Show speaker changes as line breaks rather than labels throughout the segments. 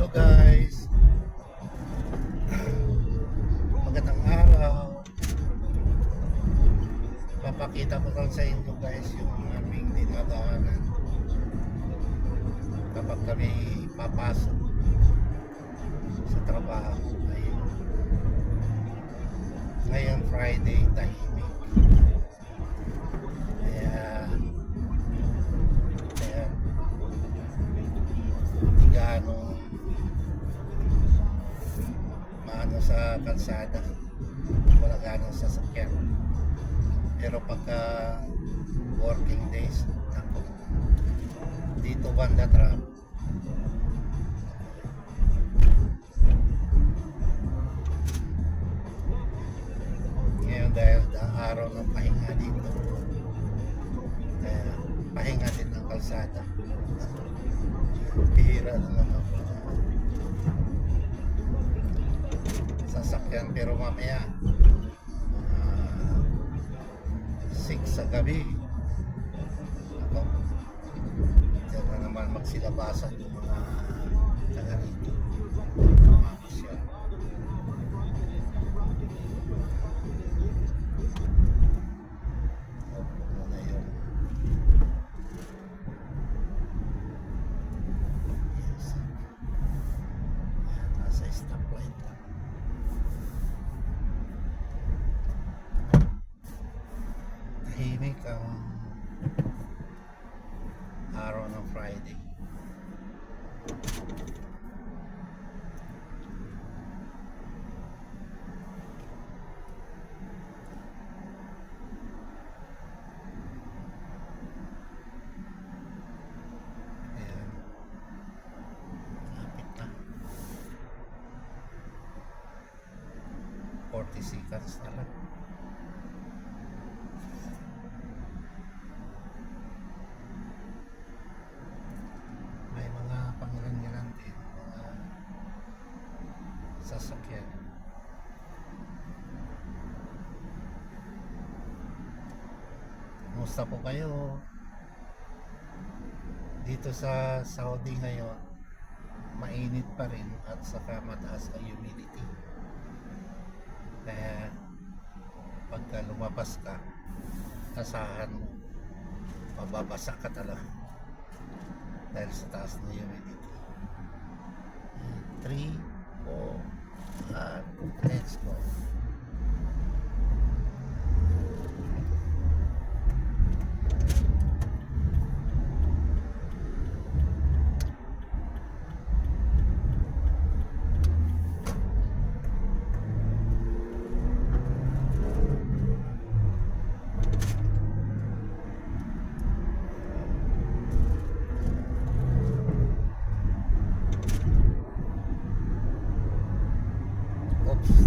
Hello guys, magandang araw. Papakita ko lang sa inyo guys yung aming dinadaanan kapag kami papasok sa trabaho. Ngayon Friday, tahimik. Kaya hindi gaano maano sa kalsada, wala ganong sasakyan. Pero pagka working days, ako, dito banda traffic. Ngayon dahil araw ng pahinga dito, kaya pahinga din ng kalsada. Bihira na naman sasakyan, pero mamaya 6 sa gabi ako, diyan na naman magsilabasan yung mga taga rito, mga kasyan. Opo muna yun. Yes. Ayan, nasa stoplight lang. Tahimik ang araw ng Friday. Ayan, lapit na. 40 seconds na lang. Sasakyan. Kumusta po kayo? Dito sa Saudi ngayon, mainit pa rin at saka mataas ang humidity. Kaya pagka lumabas ka, asahan mo, mababasa ka talaga dahil sa taas na humidity. 3, 4, let's go.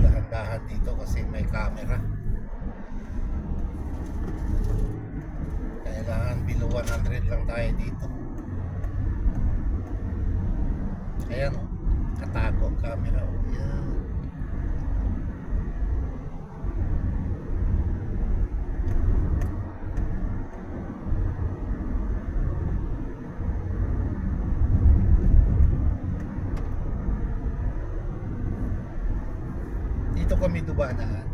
Dahan-dahan dito kasi may camera. Kailangan below 100 lang tayo dito. Ayan, katago ang camera. Ayan. Dito kami dumadaan.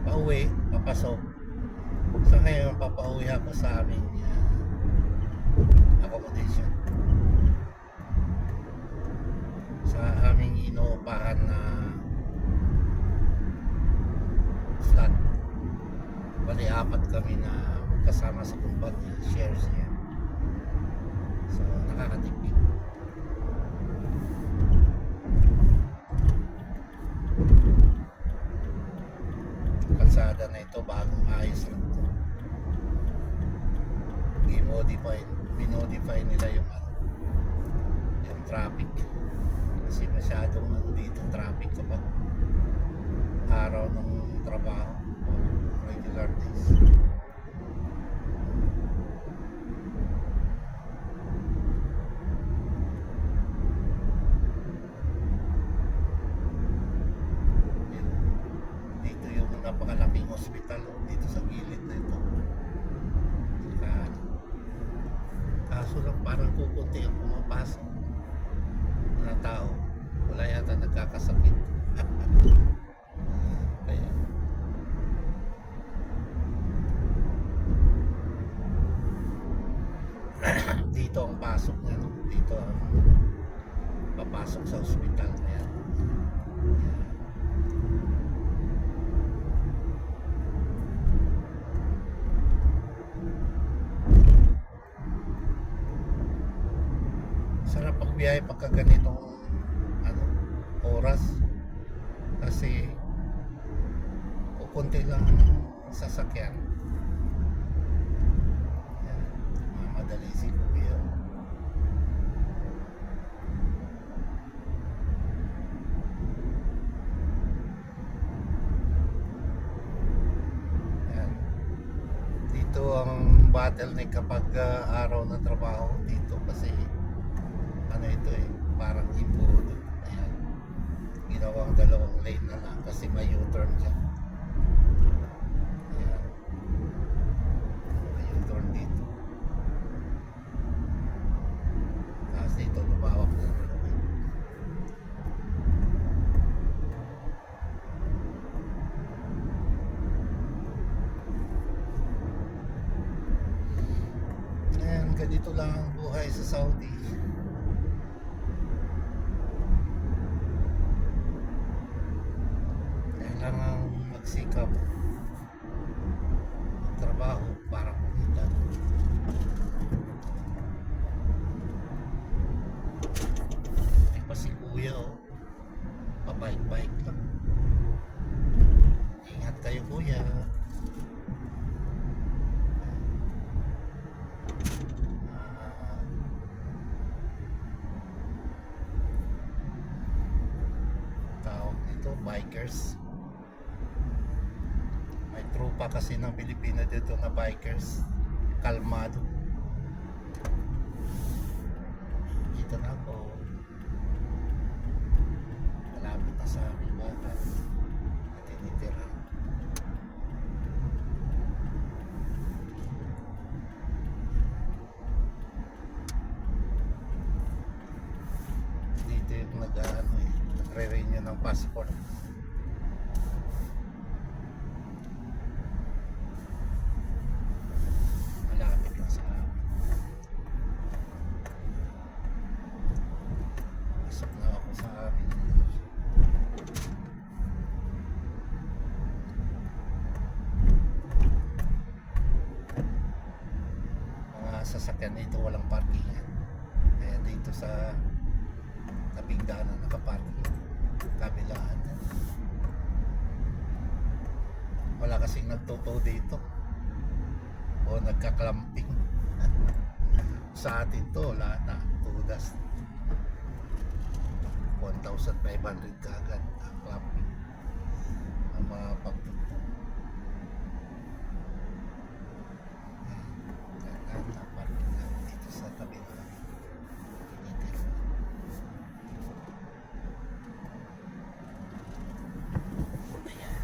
Pauwi, papasok. So ngayon, papauwi ako sa aming accommodation. Sa aming inuupahan na flat. Bali, 4 kami na kasama sa kumpanya. Shares niya. So, nakakatipid. Kalsada na ito, bagong ayos lang ito. Binodify nila yung traffic. Kasi masyadong dito traffic kapag araw ng trabaho o regular days. Dito yung napakalaking hospital dito sa gilid na ito. Kaso lang parang parang kukunti ang pumapasok na tao. Wala yata nagkakasakit. Kaya dito ang pasok niya, no? Dito ang papasok sa ospital. Ayan. Sarap pagbiyahe pagka ganitong ano, oras kasi kukunti lang ang sasakyan. Ayan. Mamadali si kuya. Ayan. Dito ang bottleneck kapag araw ng trabaho dito kasi ano ito eh, parang imbudo. Ayan. Ginawang dalawang lane na lang kasi may U-turn siya. Ayan. May U-turn dito. Tapos dito lumawak na rin. Ayan, ganito lang ang buhay sa Saudi. Kailangan magsikap trabaho para kumita. Hindi pa si kuya oh, pabike-bike lang. Ingat kayo kuya. Tawag nito bikers. May tropa kasi ng Pilipina dito na bikers. Kalmado. Dito na ako. Malapit na sa aming bata. Na tinitira. Dito yung nag-ano eh. Nagre-renew ng passport. Malapit lang sa amin. Pasok na ako sa amin. Mga sasakyan dito walang parkingan. Kaya dito sa tabing daanan nakaparking. Kabilaan. Wala kasing nagtuto dito. O nagka-clamping. Sa atin to, lahat na. Tudas. 1,500 kaagad ang clamping. Ang mga pagtuto. Kailangan na parking namin dito sa tabi namin. Dito. Ayan.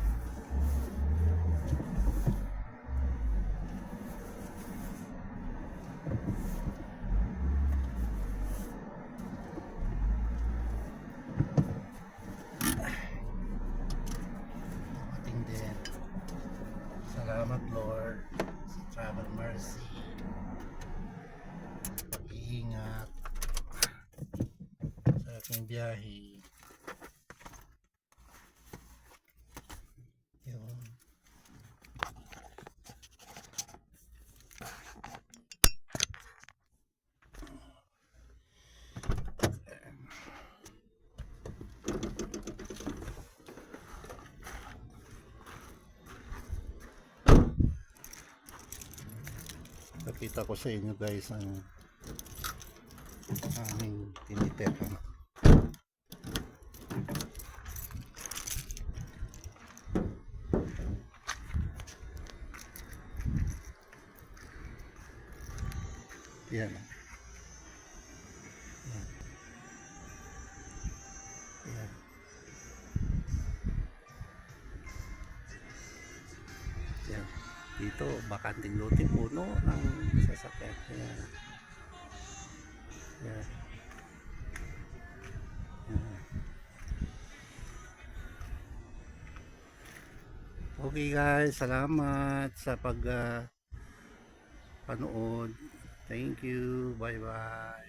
Dumating din. Salamat Lord sa travel mercy. Pag-iingat sa aking biyahe. Yun. Pakita ko sa inyo guys ang aming tinitira. Yan. Yan. Yan. Yan. Dito, bakanting lote puno ng sasakyan. Yan. Yan. Yan. Okay guys, salamat sa pag panood. Thank you. Bye bye.